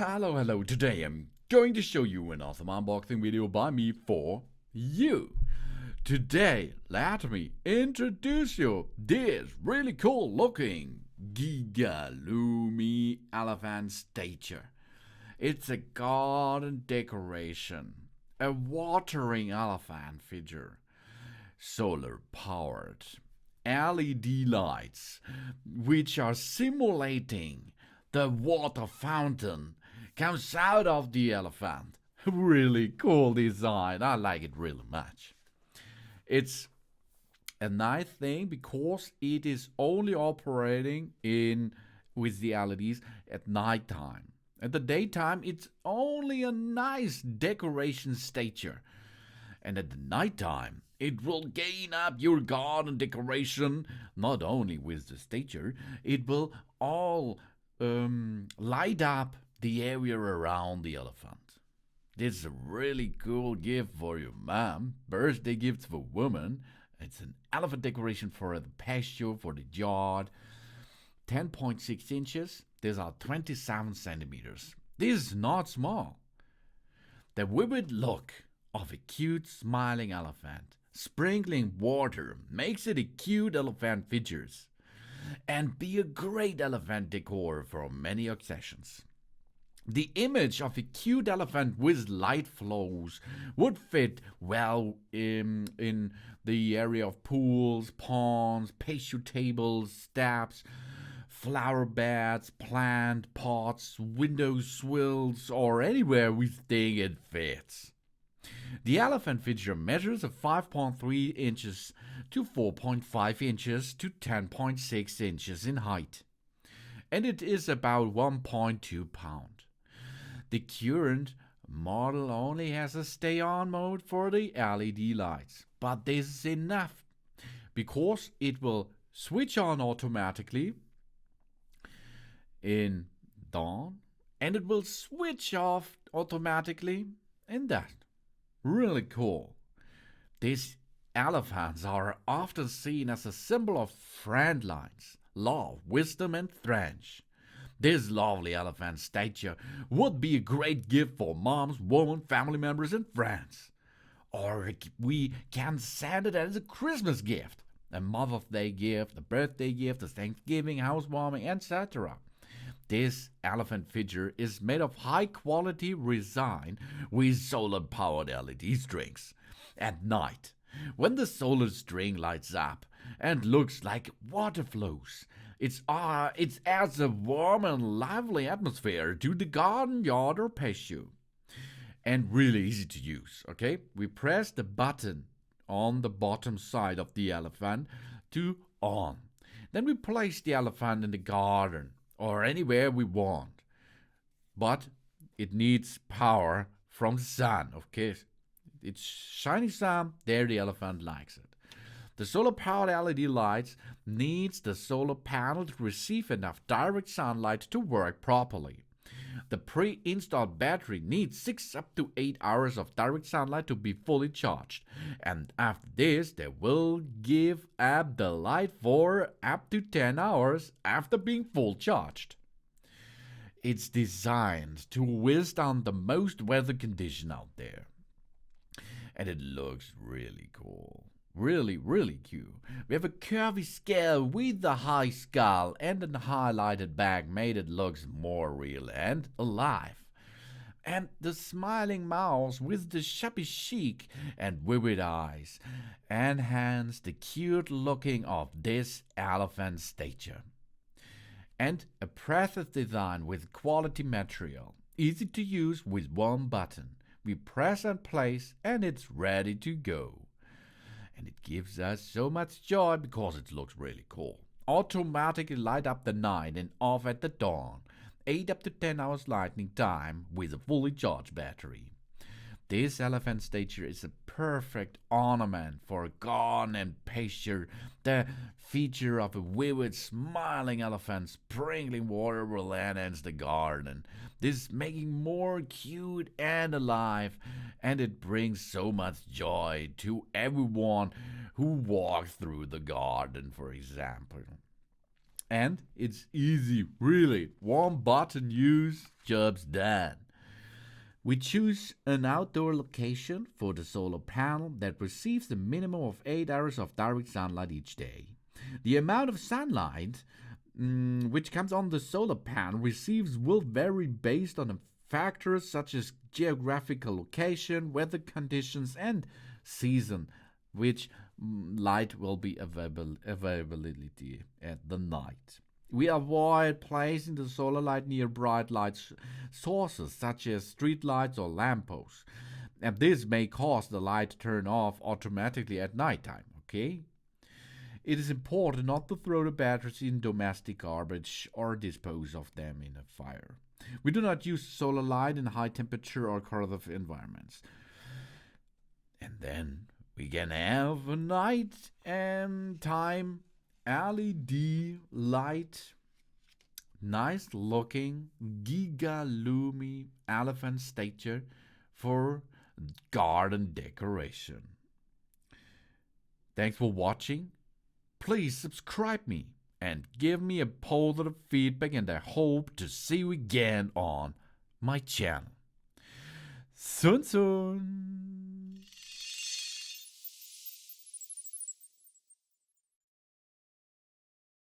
Hello. Today I'm going to show you an awesome unboxing video by me for you. Today, let me introduce you this really cool looking GIGALUMI elephant statue. It's a garden decoration, a watering elephant figure, solar powered LED lights, which are simulating the water fountain comes out of the elephant. Really cool design. I like it really much. It's a nice thing because it is only operating in with the LEDs at night time. At the daytime, it's only a nice decoration statue. And at the night time, it will gain up your garden decoration, not only with the statue, it will all light up the area around the elephant. This is a really cool gift for your mom, birthday gift for woman. It's an elephant decoration for the patio, for the yard. 10.6 inches, these are 27 centimeters. This is not small. The vivid look of a cute smiling elephant sprinkling water makes it a cute elephant figures and be a great elephant decor for many occasions. The image of a cute elephant with light flows would fit well in the area of pools, ponds, patio tables, steps, flower beds, plant pots, windowsills, or anywhere we think it fits. The elephant figure measures of 5.3 inches to 4.5 inches to 10.6 inches in height, and it is about 1.2 pounds. The current model only has a stay-on mode for the LED lights, but this is enough because it will switch on automatically in dawn and it will switch off automatically in dusk. Really cool. These elephants are often seen as a symbol of friendliness, love, wisdom, and strength. This lovely elephant statue would be a great gift for moms, women, family members, and friends. Or we can send it as a Christmas gift, a Mother's Day gift, a birthday gift, a Thanksgiving, housewarming, etc. This elephant figure is made of high-quality resin with solar-powered LED strings. At night, when the solar string lights up and looks like water flows, it adds a warm and lively atmosphere to the garden, yard, or patio. And really easy to use, okay? We press the button on the bottom side of the elephant to on. Then we place the elephant in the garden or anywhere we want. But it needs power from the sun, okay? It's shining sun, there the elephant likes it. The solar-powered LED lights needs the solar panel to receive enough direct sunlight to work properly. The pre-installed battery needs 6 up to 8 hours of direct sunlight to be fully charged. And after this, they will give up the light for up to 10 hours after being full charged. It's designed to withstand the most weather condition out there. And it looks really cool. Really cute. We have a curvy scale with the high skull and a highlighted back made it looks more real and alive. And the smiling mouth with the shabby cheek and vivid eyes enhance the cute looking of this elephant statue. And a precious design with quality material, easy to use with one button. We press and place and it's ready to go. And it gives us so much joy because it looks really cool. Automatically light up the night and off at the dawn. 8 up to 10 hours lighting time with a fully charged battery. This elephant statue is a perfect ornament for a garden and pasture. The feature of a vivid smiling elephant sprinkling water will enhance the garden. This making more cute and alive, and it brings so much joy to everyone who walks through the garden, for example. And it's easy, really. One button use, job's done. We choose an outdoor location for the solar panel that receives a minimum of 8 hours of direct sunlight each day. The amount of sunlight which comes on the solar panel receives will vary based on factors such as geographical location, weather conditions, and season, which light will be availability at the night. We avoid placing the solar light near bright light sources such as street lights or lampposts, and this may cause the light to turn off automatically at nighttime. Okay? It is important not to throw the batteries in domestic garbage or dispose of them in a fire. We do not use solar light in high temperature or corrosive environments. And then we can have a night and time LED light. Nice looking GIGALUMI elephant statue for garden decoration. Thanks for watching. Please subscribe me and give me a positive feedback, and I hope to see you again on my channel. Soon.